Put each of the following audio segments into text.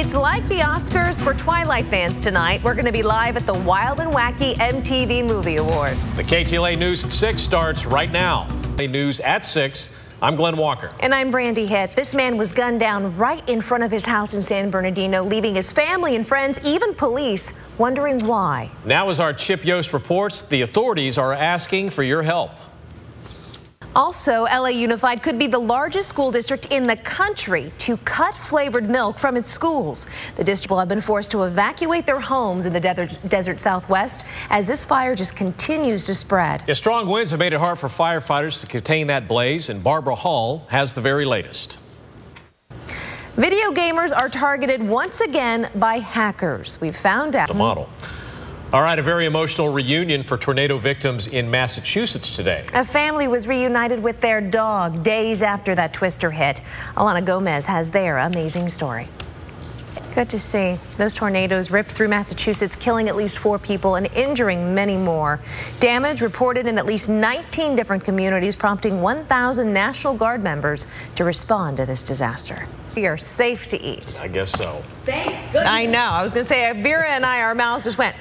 It's like the Oscars for Twilight fans tonight. We're going to be live at the Wild and Wacky MTV Movie Awards. The KTLA News at 6 starts right now. News at 6. I'm Glenn Walker. And I'm Brandi Hitt. This man was gunned down right in front of his house in San Bernardino, leaving his family and friends, even police, wondering why. Now, as our Chip Yost reports, the authorities are asking for your help. Also, LA Unified could be the largest school district in the country to cut flavored milk from its schools. The district will have been forced to evacuate their homes in the desert Southwest as this fire just continues to spread. Yeah, strong winds have made it hard for firefighters to contain that blaze, and Barbara Hall has the very latest. Video gamers are targeted once again by hackers. We've found out. The model. All right, a very emotional reunion for tornado victims in Massachusetts today. A family was reunited with their dog days after that twister hit. Alana Gomez has their amazing story. Good to see. Those tornadoes ripped through Massachusetts, killing at least 4 people and injuring many more. Damage reported in at least 19 different communities, prompting 1,000 National Guard members to respond to this disaster. We are safe to eat. I guess so. Thank goodness. I know. I was going to say, Vera and I, our mouths just went.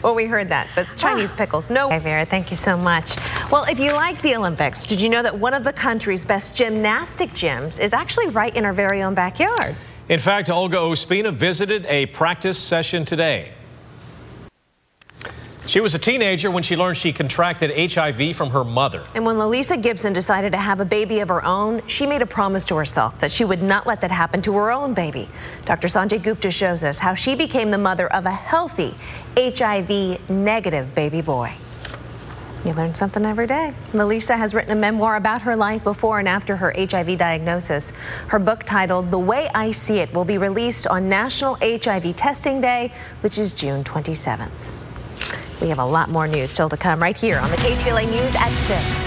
Well, we heard that, but Chinese pickles, no. Hey, Vera, thank you so much. Well, if you like the Olympics, did you know that one of the country's best gymnastic gyms is actually right in our very own backyard? In fact, Olga Ospina visited a practice session today. She was a teenager when she learned she contracted HIV from her mother. And when Lalisa Gibson decided to have a baby of her own, she made a promise to herself that she would not let that happen to her own baby. Dr. Sanjay Gupta shows us how she became the mother of a healthy HIV-negative baby boy. You learn something every day. Lalisa has written a memoir about her life before and after her HIV diagnosis. Her book, titled The Way I See It, will be released on National HIV Testing Day, which is June 27th. We have a lot more news still to come right here on the KTLA News at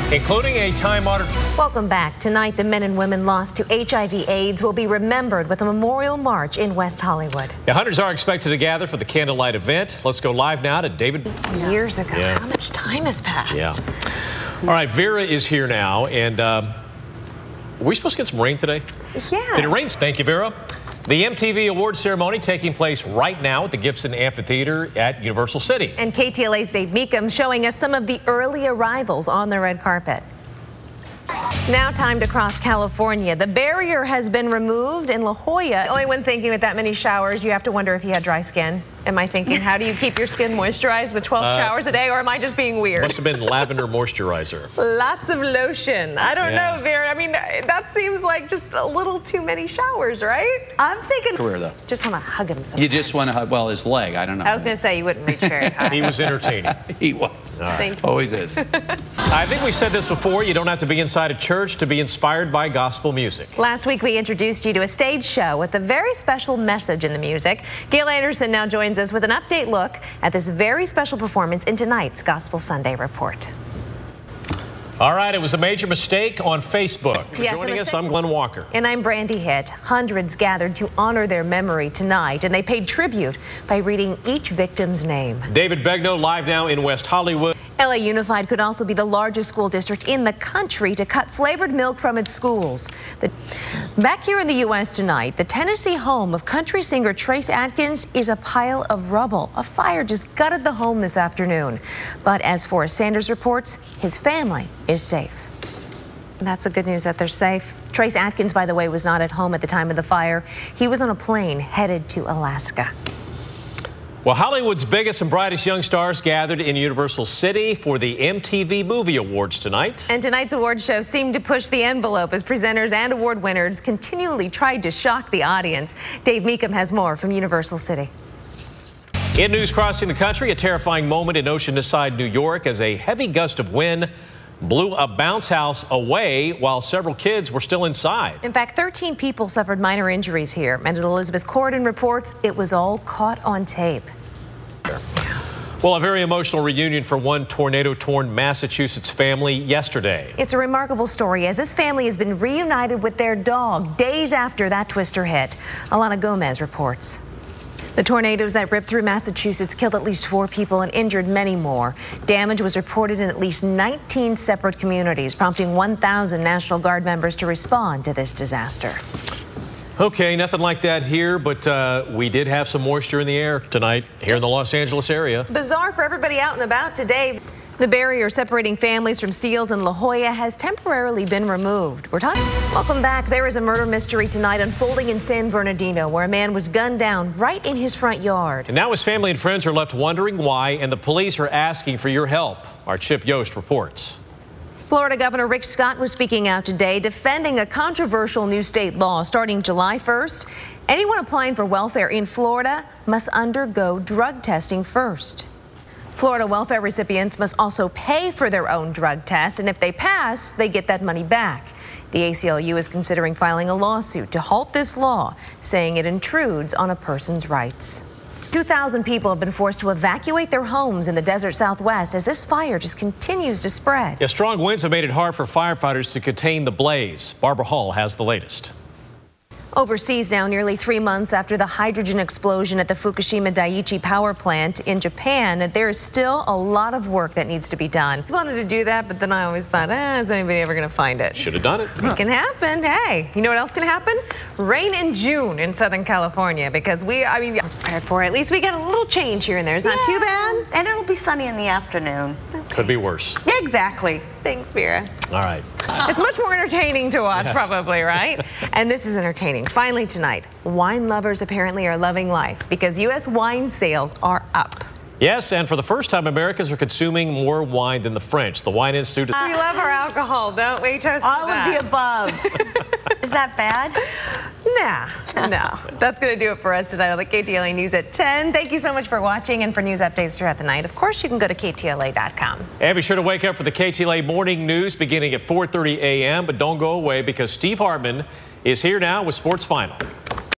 6. Including a time-honored... Welcome back. Tonight, the men and women lost to HIV/AIDS will be remembered with a memorial march in West Hollywood. The hundreds are expected to gather for the candlelight event. Let's go live now to David. Years ago. Yeah. How much time has passed? Yeah. All right, Vera is here now, and are we supposed to get some rain today? Yeah. Did it rain? Thank you, Vera. The MTV Awards ceremony taking place right now at the Gibson Amphitheater at Universal City. And KTLA's Dave Meekum showing us some of the early arrivals on the red carpet. Now time to cross California. The barrier has been removed in La Jolla. Only when thinking with that many showers, you have to wonder if you had dry skin. Am I thinking, how do you keep your skin moisturized with 12 showers a day, or am I just being weird? Must have been lavender moisturizer. Lots of lotion. I don't know, Vera. I mean, that seems like just a little too many showers, right? I'm thinking... Career, though. Just want to hug him sometimes. You just want to hug, well, his leg, I don't know. I was going to say you wouldn't reach very high. He was entertaining. He was. Right. Thank you. Always is. I think we said this before, you don't have to be inside a church to be inspired by gospel music. Last week, we introduced you to a stage show with a very special message in the music. Gail Anderson now joins us with an update look at this very special performance in tonight's Gospel Sunday Report. All right, it was a major mistake on Facebook. Yes, Joining us, I'm Glenn Walker. And I'm Brandi Hitt. Hundreds gathered to honor their memory tonight, and they paid tribute by reading each victim's name. David Begnaud live now in West Hollywood. LA Unified could also be the largest school district in the country to cut flavored milk from its schools. Back here in the U.S. tonight, the Tennessee home of country singer Trace Adkins is a pile of rubble. A fire just gutted the home this afternoon. But as Forrest Sanders reports, his family is safe. And that's the good news, that they're safe. Trace Adkins, by the way, was not at home at the time of the fire. He was on a plane headed to Alaska. Well, Hollywood's biggest and brightest young stars gathered in Universal City for the MTV Movie Awards tonight. And tonight's award show seemed to push the envelope as presenters and award winners continually tried to shock the audience. Dave Meekum has more from Universal City. In news crossing the country, a terrifying moment in Oceanside, New York, as a heavy gust of wind blew a bounce house away while several kids were still inside. In fact, 13 people suffered minor injuries here. And as Elizabeth Corden reports, it was all caught on tape. Well, a very emotional reunion for one tornado-torn Massachusetts family yesterday. It's a remarkable story, as this family has been reunited with their dog days after that twister hit. Alana Gomez reports. The tornadoes that ripped through Massachusetts killed at least 4 people and injured many more. Damage was reported in at least 19 separate communities, prompting 1,000 National Guard members to respond to this disaster. Okay, nothing like that here, but we did have some moisture in the air tonight here in the Los Angeles area. Bizarre for everybody out and about today. The barrier separating families from seals in La Jolla has temporarily been removed. Welcome back. There is a murder mystery tonight unfolding in San Bernardino, where a man was gunned down right in his front yard. And now his family and friends are left wondering why, and the police are asking for your help. Our Chip Yost reports. Florida Governor Rick Scott was speaking out today, defending a controversial new state law starting July 1st. Anyone applying for welfare in Florida must undergo drug testing first. Florida welfare recipients must also pay for their own drug test, and if they pass, they get that money back. The ACLU is considering filing a lawsuit to halt this law, saying it intrudes on a person's rights. 2,000 people have been forced to evacuate their homes in the desert Southwest as this fire just continues to spread. Yeah, strong winds have made it hard for firefighters to contain the blaze. Barbara Hall has the latest. Overseas now, nearly 3 months after the hydrogen explosion at the Fukushima Daiichi power plant in Japan, there is still a lot of work that needs to be done. I wanted to do that, but then I always thought, is anybody ever going to find it? Should have done it. It can happen. Hey, you know what else can happen? Rain in June in Southern California, because prepared for it. At least we got a little change here and there. It's not too bad. And it'll be sunny in the afternoon. Could be worse. Yeah, exactly. Thanks, Vera. All right. It's much more entertaining to watch, Yes. probably, right? And this is entertaining. Finally tonight, wine lovers apparently are loving life because U.S. wine sales are up. Yes, and for the first time, Americans are consuming more wine than the French. The Wine Institute. We love our alcohol, don't we? Toast to All that. of the above. Is that bad? Nah, no. That's going to do it for us tonight on the KTLA News at 10. Thank you so much for watching, and for news updates throughout the night, of course, you can go to KTLA.com. And be sure to wake up for the KTLA morning news beginning at 4:30 a.m. But don't go away because Steve Hartman is here now with Sports Final.